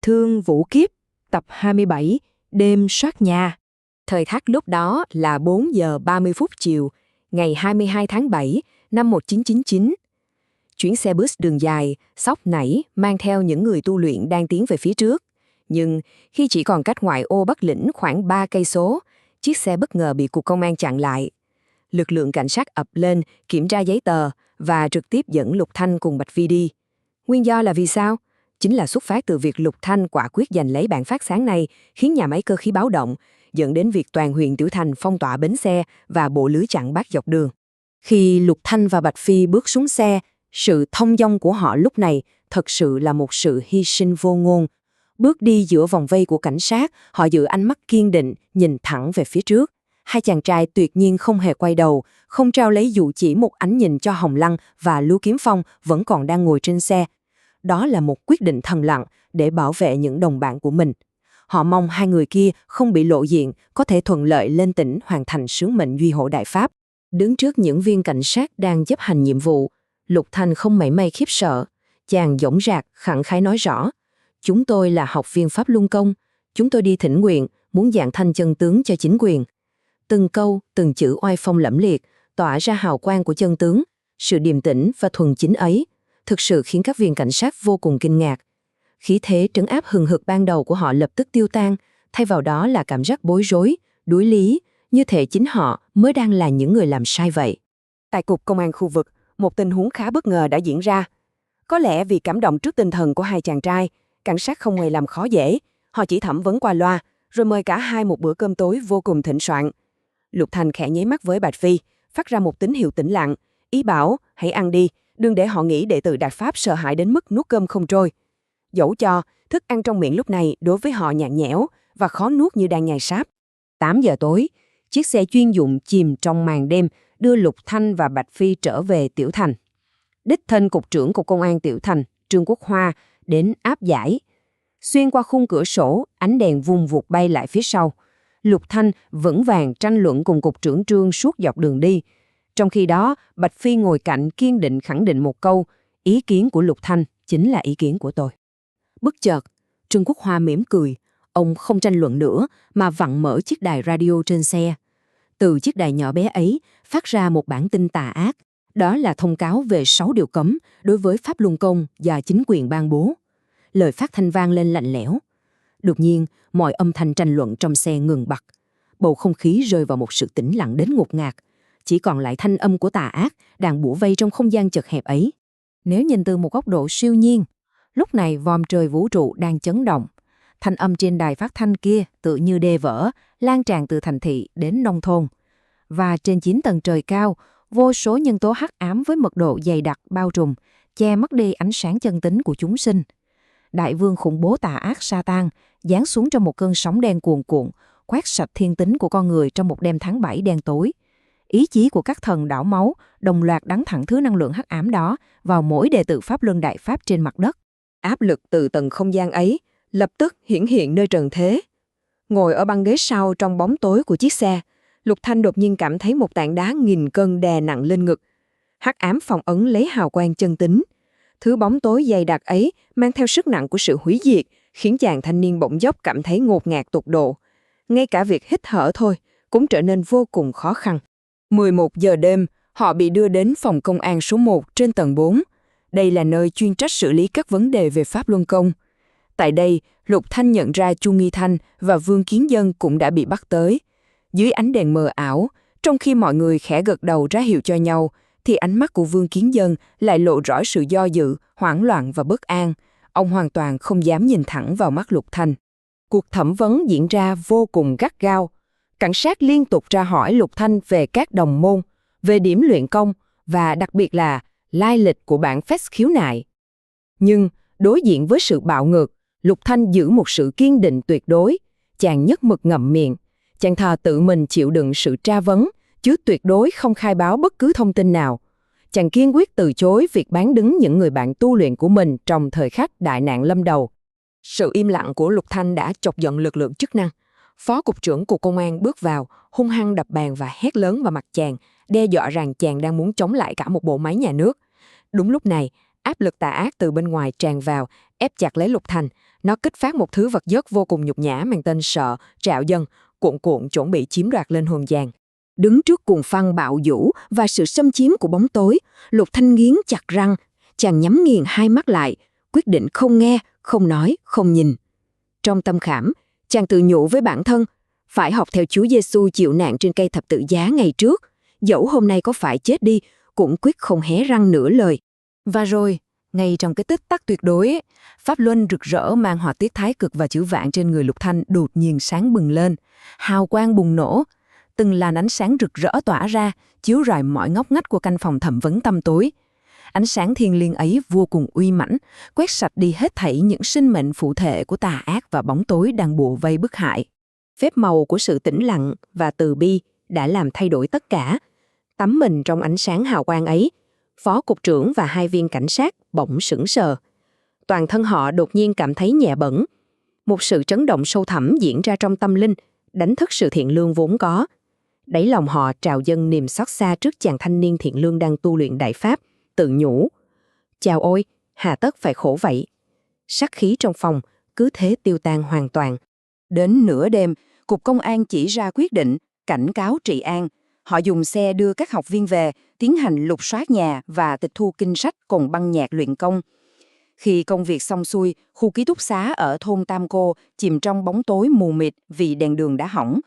Thương Vũ Kiếp, tập 27, đêm soát nhà. Thời khắc lúc đó là 4 giờ 30 phút chiều, ngày 22 tháng 7 năm 1999. Chuyến xe bus đường dài, xóc nảy, mang theo những người tu luyện đang tiến về phía trước. Nhưng khi chỉ còn cách ngoại ô Bắc Lĩnh khoảng 3 cây số, chiếc xe bất ngờ bị cục công an chặn lại. Lực lượng cảnh sát ập lên, kiểm tra giấy tờ và trực tiếp dẫn Lục Thanh cùng Bạch Phi đi. Nguyên do là vì sao? Chính là xuất phát từ việc Lục Thanh quả quyết giành lấy bản phát sáng này, khiến nhà máy cơ khí báo động, dẫn đến việc toàn huyện Tiểu Thành phong tỏa bến xe và bộ lưới chặn bắt dọc đường. Khi Lục Thanh và Bạch Phi bước xuống xe, sự thông dong của họ lúc này thật sự là một sự hy sinh vô ngôn. Bước đi giữa vòng vây của cảnh sát, họ giữ ánh mắt kiên định, nhìn thẳng về phía trước. Hai chàng trai tuyệt nhiên không hề quay đầu, không trao lấy dù chỉ một ánh nhìn cho Hồng Lăng và Lưu Kiếm Phong vẫn còn đang ngồi trên xe. Đó là một quyết định thầm lặng để bảo vệ những đồng bạn của mình. Họ mong hai người kia không bị lộ diện, có thể thuận lợi lên tỉnh hoàn thành sứ mệnh duy hộ Đại Pháp. Đứng trước những viên cảnh sát đang chấp hành nhiệm vụ, Lục Thanh không mảy may khiếp sợ. Chàng dõng dạc, khẳng khái nói rõ. Chúng tôi là học viên Pháp Luân Công. Chúng tôi đi thỉnh nguyện, muốn dạng thanh chân tướng cho chính quyền. Từng câu, từng chữ oai phong lẫm liệt, tỏa ra hào quang của chân tướng. Sự điềm tĩnh và thuần chính ấy thực sự khiến các viên cảnh sát vô cùng kinh ngạc. Khí thế trấn áp hừng hực ban đầu của họ lập tức tiêu tan, thay vào đó là cảm giác bối rối, đuối lý, như thể chính họ mới đang là những người làm sai vậy. Tại cục công an khu vực, một tình huống khá bất ngờ đã diễn ra. Có lẽ vì cảm động trước tinh thần của hai chàng trai, cảnh sát không hề làm khó dễ, họ chỉ thẩm vấn qua loa, rồi mời cả hai một bữa cơm tối vô cùng thịnh soạn. Lục Thanh khẽ nháy mắt với Bạch Phi, phát ra một tín hiệu tĩnh lặng, ý bảo hãy ăn đi, đừng để họ nghĩ đệ tử Đại Pháp sợ hãi đến mức nuốt cơm không trôi. Dẫu cho thức ăn trong miệng lúc này đối với họ nhạt nhẽo và khó nuốt như đang nhai sáp. 8 giờ tối, chiếc xe chuyên dụng chìm trong màn đêm đưa Lục Thanh và Bạch Phi trở về Tiểu Thành. Đích thân cục trưởng cục công an Tiểu Thành, Trương Quốc Hoa, đến áp giải. Xuyên qua khung cửa sổ, ánh đèn vung vụt bay lại phía sau. Lục Thanh vững vàng tranh luận cùng cục trưởng Trương suốt dọc đường đi. Trong khi đó, Bạch Phi ngồi cạnh kiên định khẳng định một câu, ý kiến của Lục Thanh chính là ý kiến của tôi. Bất chợt, Trương Quốc Hoa mỉm cười, ông không tranh luận nữa mà vặn mở chiếc đài radio trên xe. Từ chiếc đài nhỏ bé ấy phát ra một bản tin tà ác, đó là thông cáo về 6 điều cấm đối với Pháp Luân Công do chính quyền ban bố. Lời phát thanh vang lên lạnh lẽo. Đột nhiên, mọi âm thanh tranh luận trong xe ngừng bặt. Bầu không khí rơi vào một sự tĩnh lặng đến ngột ngạt. Chỉ còn lại thanh âm của tà ác đang bủa vây trong không gian chật hẹp ấy. Nếu nhìn từ một góc độ siêu nhiên, lúc này vòm trời vũ trụ đang chấn động. Thanh âm trên đài phát thanh kia tự như đê vỡ, lan tràn từ thành thị đến nông thôn. Và trên 9 tầng trời cao, vô số nhân tố hắc ám với mật độ dày đặc bao trùm, che mất đi ánh sáng chân tính của chúng sinh. Đại vương khủng bố tà ác Satan giáng xuống trong một cơn sóng đen cuồn cuộn, quét sạch thiên tính của con người trong một đêm tháng 7 đen tối. Ý chí của các thần đảo máu đồng loạt đắng thẳng thứ năng lượng hắc ám đó vào mỗi đệ tử Pháp Luân Đại Pháp trên mặt đất. Áp lực từ tầng không gian ấy lập tức hiển hiện nơi trần thế. Ngồi ở băng ghế sau trong bóng tối của chiếc xe, Lục Thanh đột nhiên cảm thấy một tảng đá nghìn cân đè nặng lên ngực. Hắc ám phong ấn lấy hào quang chân tính. Thứ bóng tối dày đặc ấy mang theo sức nặng của sự hủy diệt, khiến chàng thanh niên bỗng dốc cảm thấy ngột ngạt tột độ. Ngay cả việc hít thở thôi cũng trở nên vô cùng khó khăn. 11 giờ đêm, họ bị đưa đến phòng công an số 1 trên tầng 4. Đây là nơi chuyên trách xử lý các vấn đề về Pháp Luân Công. Tại đây, Lục Thanh nhận ra Chu Nghi Thanh và Vương Kiến Dân cũng đã bị bắt tới. Dưới ánh đèn mờ ảo, trong khi mọi người khẽ gật đầu ra hiệu cho nhau, thì ánh mắt của Vương Kiến Dân lại lộ rõ sự do dự, hoảng loạn và bất an. Ông hoàn toàn không dám nhìn thẳng vào mắt Lục Thanh. Cuộc thẩm vấn diễn ra vô cùng gắt gao. Cảnh sát liên tục tra hỏi Lục Thanh về các đồng môn, về điểm luyện công và đặc biệt là lai lịch của bản phép khiếu nại. Nhưng đối diện với sự bạo ngược, Lục Thanh giữ một sự kiên định tuyệt đối. Chàng nhất mực ngậm miệng. Chàng thà tự mình chịu đựng sự tra vấn, chứ tuyệt đối không khai báo bất cứ thông tin nào. Chàng kiên quyết từ chối việc bán đứng những người bạn tu luyện của mình trong thời khắc đại nạn lâm đầu. Sự im lặng của Lục Thanh đã chọc giận lực lượng chức năng. Phó cục trưởng cục công an bước vào, hung hăng đập bàn và hét lớn vào mặt chàng, đe dọa rằng chàng đang muốn chống lại cả một bộ máy nhà nước. Đúng lúc này, áp lực tà ác từ bên ngoài tràn vào, ép chặt lấy Lục Thanh, Nó kích phát một thứ vật chất vô cùng nhục nhã mang tên sợ, trạo dâng, cuộn cuộn chuẩn bị chiếm đoạt linh hồn chàng. Đứng trước cuồng phong bạo vũ và sự xâm chiếm của bóng tối, Lục Thanh nghiến chặt răng, chàng nhắm nghiền hai mắt lại, quyết định không nghe, không nói, không nhìn. Trong tâm khảm, chàng tự nhủ với bản thân, phải học theo Chúa Giêsu chịu nạn trên cây thập tự giá ngày trước, dẫu hôm nay có phải chết đi, cũng quyết không hé răng nửa lời. Và rồi, ngay trong cái tích tắc tuyệt đối, pháp luân rực rỡ mang họa tiết thái cực và chữ vạn trên người Lục Thanh đột nhiên sáng bừng lên, hào quang bùng nổ, từng làn ánh sáng rực rỡ tỏa ra, chiếu rọi mọi ngóc ngách của căn phòng thẩm vấn tăm tối. Ánh sáng thiêng liêng ấy vô cùng uy mãnh, quét sạch đi hết thảy những sinh mệnh phụ thể của tà ác và bóng tối đang bủa vây bức hại. Phép màu của sự tĩnh lặng và từ bi đã làm thay đổi tất cả. Tắm mình trong ánh sáng hào quang ấy, phó cục trưởng và hai viên cảnh sát bỗng sững sờ. Toàn thân họ đột nhiên cảm thấy nhẹ bẫng. Một sự chấn động sâu thẳm diễn ra trong tâm linh, đánh thức sự thiện lương vốn có. Đáy lòng họ trào dâng niềm xót xa trước chàng thanh niên thiện lương đang tu luyện đại pháp, tự nhủ. Chào ôi, hà tất phải khổ vậy. Sát khí trong phòng cứ thế tiêu tan hoàn toàn. Đến nửa đêm, Cục Công an chỉ ra quyết định cảnh cáo trị an. Họ dùng xe đưa các học viên về, tiến hành lục soát nhà và tịch thu kinh sách cùng băng nhạc luyện công. Khi công việc xong xuôi, khu ký túc xá ở thôn Tam Cô chìm trong bóng tối mù mịt vì đèn đường đã hỏng.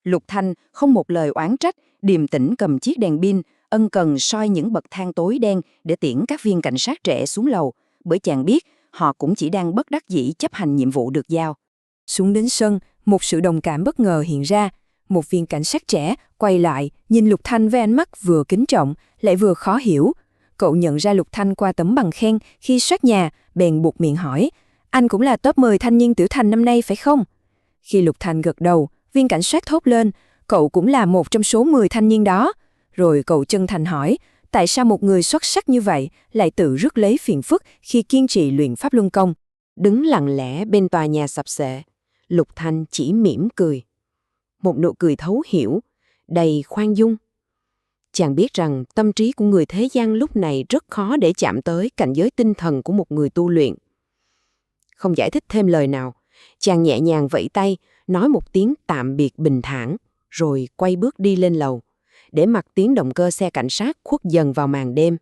Lục Thanh không một lời oán trách, điềm tĩnh cầm chiếc đèn pin, ân cần soi những bậc thang tối đen để tiễn các viên cảnh sát trẻ xuống lầu, bởi chàng biết họ cũng chỉ đang bất đắc dĩ chấp hành nhiệm vụ được giao. Xuống đến sân, một sự đồng cảm bất ngờ hiện ra. Một viên cảnh sát trẻ quay lại, nhìn Lục Thanh với ánh mắt vừa kính trọng, lại vừa khó hiểu. Cậu nhận ra Lục Thanh qua tấm bằng khen khi soát nhà, bèn buột miệng hỏi, anh cũng là top 10 thanh niên tiểu thành năm nay phải không? Khi Lục Thanh gật đầu, viên cảnh sát thốt lên, cậu cũng là một trong số 10 thanh niên đó. Rồi cậu chân thành hỏi, tại sao một người xuất sắc như vậy lại tự rước lấy phiền phức khi kiên trì luyện pháp luân công? Đứng lặng lẽ bên tòa nhà sập xệ, Lục Thanh chỉ mỉm cười. Một nụ cười thấu hiểu, đầy khoan dung. Chàng biết rằng tâm trí của người thế gian lúc này rất khó để chạm tới cảnh giới tinh thần của một người tu luyện. Không giải thích thêm lời nào, chàng nhẹ nhàng vẫy tay, nói một tiếng tạm biệt bình thản, rồi quay bước đi lên lầu, để mặc tiếng động cơ xe cảnh sát khuất dần vào màn đêm.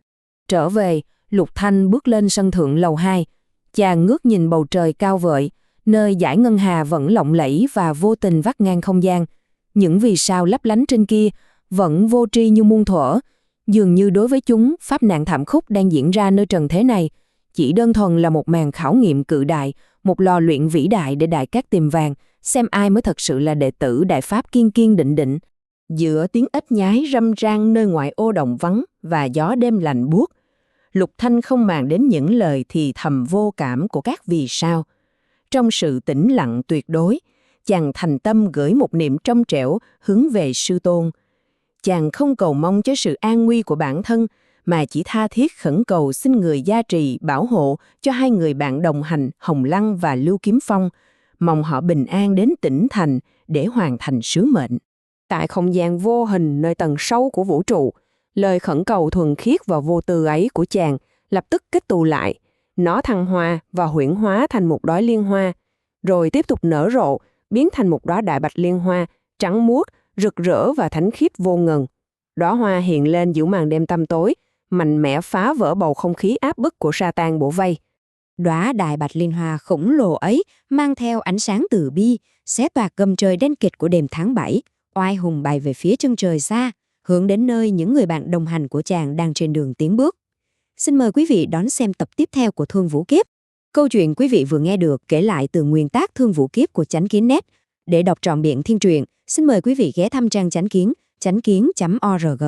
Trở về, Lục Thanh bước lên sân thượng lầu 2. Chàng ngước nhìn bầu trời cao vợi, nơi dải ngân hà vẫn lộng lẫy và vô tình vắt ngang không gian. Những vì sao lấp lánh trên kia vẫn vô tri như muôn thuở. Dường như đối với chúng, pháp nạn thảm khốc đang diễn ra nơi trần thế này chỉ đơn thuần là một màn khảo nghiệm cự đại, một lò luyện vĩ đại để đại cát tìm vàng, xem ai mới thật sự là đệ tử đại pháp kiên kiên định định. Giữa tiếng ếch nhái râm ran nơi ngoại ô đồng vắng và gió đêm lạnh buốt, Lục Thanh không màng đến những lời thì thầm vô cảm của các vì sao. Trong sự tĩnh lặng tuyệt đối, chàng thành tâm gửi một niệm trong trẻo hướng về sư tôn. Chàng không cầu mong cho sự an nguy của bản thân, mà chỉ tha thiết khẩn cầu xin người gia trì bảo hộ cho hai người bạn đồng hành Hồng Lăng và Lưu Kiếm Phong, mong họ bình an đến tỉnh thành để hoàn thành sứ mệnh. Tại không gian vô hình nơi tầng sâu của vũ trụ, lời khẩn cầu thuần khiết và vô tư ấy của chàng lập tức kết tụ lại. Nó thăng hoa và huyễn hóa thành một đóa liên hoa, rồi tiếp tục nở rộ, biến thành một đóa đại bạch liên hoa, trắng muốt, rực rỡ và thánh khiết vô ngần. Đóa hoa hiện lên giữa màn đêm tăm tối, mạnh mẽ phá vỡ bầu không khí áp bức của Satan bủa vây. Đóa đại bạch liên hoa khổng lồ ấy mang theo ánh sáng từ bi, xé toạc gầm trời đen kịt của đêm tháng 7, oai hùng bay về phía chân trời xa, hướng đến nơi những người bạn đồng hành của chàng đang trên đường tiến bước. Xin mời quý vị đón xem tập tiếp theo của Thương Vũ Kiếp. Câu chuyện quý vị vừa nghe được kể lại từ nguyên tác Thương Vũ Kiếp của Chánh Kiến.net. Để đọc trọn vẹn thiên truyện, xin mời quý vị ghé thăm trang Chánh Kiến, chánh kiến.org.